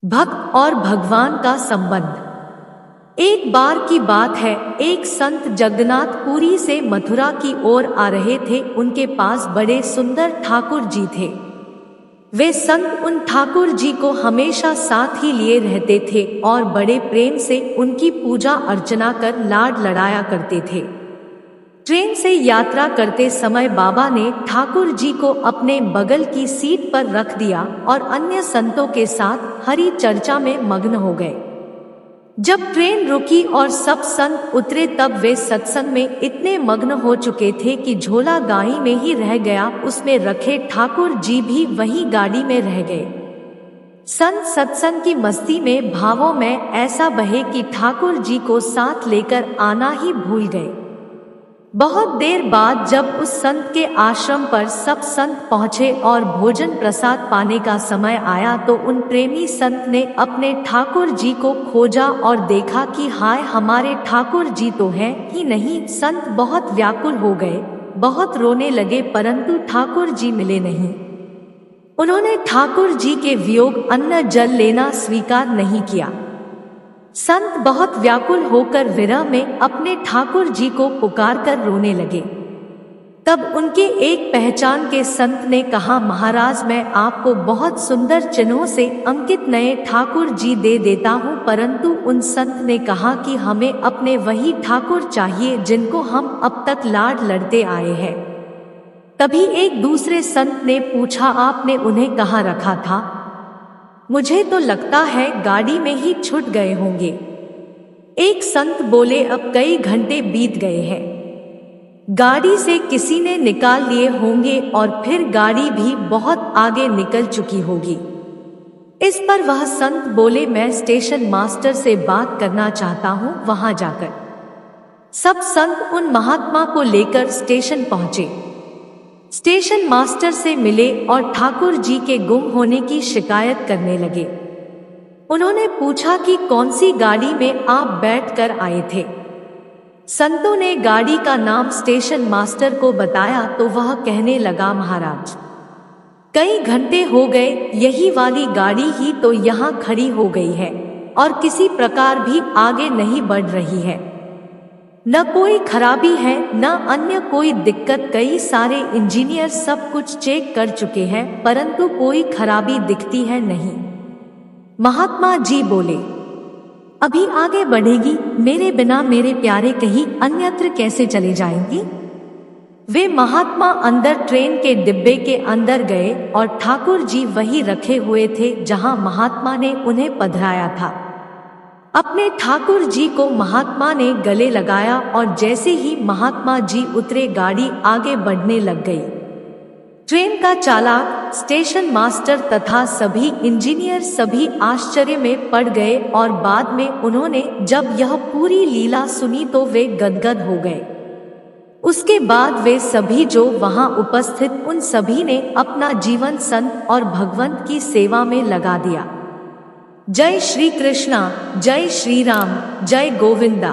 भक्त और भगवान का संबंध। एक बार की बात है, एक संत जगन्नाथ पुरी से मथुरा की ओर आ रहे थे। उनके पास बड़े सुंदर ठाकुर जी थे। वे संत उन ठाकुर जी को हमेशा साथ ही लिए रहते थे और बड़े प्रेम से उनकी पूजा अर्चना कर लाड लड़ाया करते थे। ट्रेन से यात्रा करते समय बाबा ने ठाकुर जी को अपने बगल की सीट पर रख दिया और अन्य संतों के साथ हरि चर्चा में मग्न हो गए। जब ट्रेन रुकी और सब संत उतरे तब वे सत्संग में इतने मग्न हो चुके थे कि झोला गाड़ी में ही रह गया। उसमें रखे ठाकुर जी भी वही गाड़ी में रह गए। संत सत्संग की मस्ती में भावों में ऐसा बहे कि ठाकुर जी को साथ लेकर आना ही भूल गए। बहुत देर बाद जब उस संत के आश्रम पर सब संत पहुँचे और भोजन प्रसाद पाने का समय आया तो उन प्रेमी संत ने अपने ठाकुर जी को खोजा और देखा कि हाय, हमारे ठाकुर जी तो हैं ही नहीं। संत बहुत व्याकुल हो गए, बहुत रोने लगे, परंतु ठाकुर जी मिले नहीं। उन्होंने ठाकुर जी के वियोग अन्न जल लेना स्वीकार नहीं किया। संत बहुत व्याकुल होकर विरह में अपने ठाकुर जी को पुकार कर रोने लगे। तब उनके एक पहचान के संत ने कहा, महाराज, मैं आपको बहुत सुंदर चिन्हों से अंकित नए ठाकुर जी दे देता हूँ। परंतु उन संत ने कहा कि हमें अपने वही ठाकुर चाहिए जिनको हम अब तक लाड लड़ते आए हैं। तभी एक दूसरे संत ने पूछा, आपने उन्हें कहाँ रखा था? मुझे तो लगता है गाड़ी में ही छूट गए होंगे। एक संत बोले, अब कई घंटे बीत गए हैं, गाड़ी से किसी ने निकाल लिए होंगे और फिर गाड़ी भी बहुत आगे निकल चुकी होगी। इस पर वह संत बोले, मैं स्टेशन मास्टर से बात करना चाहता हूँ, वहां जाकर। सब संत उन महात्मा को लेकर स्टेशन पहुंचे। स्टेशन मास्टर से मिले और ठाकुर जी के गुम होने की शिकायत करने लगे। उन्होंने पूछा कि कौन सी गाड़ी में आप बैठकर आए थे। संतों ने गाड़ी का नाम स्टेशन मास्टर को बताया तो वह कहने लगा, महाराज, कई घंटे हो गए, यही वाली गाड़ी ही तो यहाँ खड़ी हो गई है और किसी प्रकार भी आगे नहीं बढ़ रही है। न कोई खराबी है न अन्य कोई दिक्कत। कई सारे इंजीनियर सब कुछ चेक कर चुके हैं, परंतु कोई खराबी दिखती है नहीं। महात्मा जी बोले, अभी आगे बढ़ेगी, मेरे बिना मेरे प्यारे कहीं अन्यत्र कैसे चले जाएंगी? वे महात्मा अंदर ट्रेन के डिब्बे के अंदर गए और ठाकुर जी वही रखे हुए थे जहां महात्मा ने उन्हें पधराया था। अपने ठाकुर जी को महात्मा ने गले लगाया और जैसे ही महात्मा जी उतरे गाड़ी आगे बढ़ने लग गई। ट्रेन का चालक, स्टेशन मास्टर तथा सभी इंजीनियर सभी आश्चर्य में पड़ गए और बाद में उन्होंने जब यह पूरी लीला सुनी तो वे गदगद हो गए। उसके बाद वे सभी जो वहां उपस्थित उन सभी ने अपना जीवन संत और भगवंत की सेवा में लगा दिया। जय श्री कृष्णा, जय श्री राम, जय गोविंदा।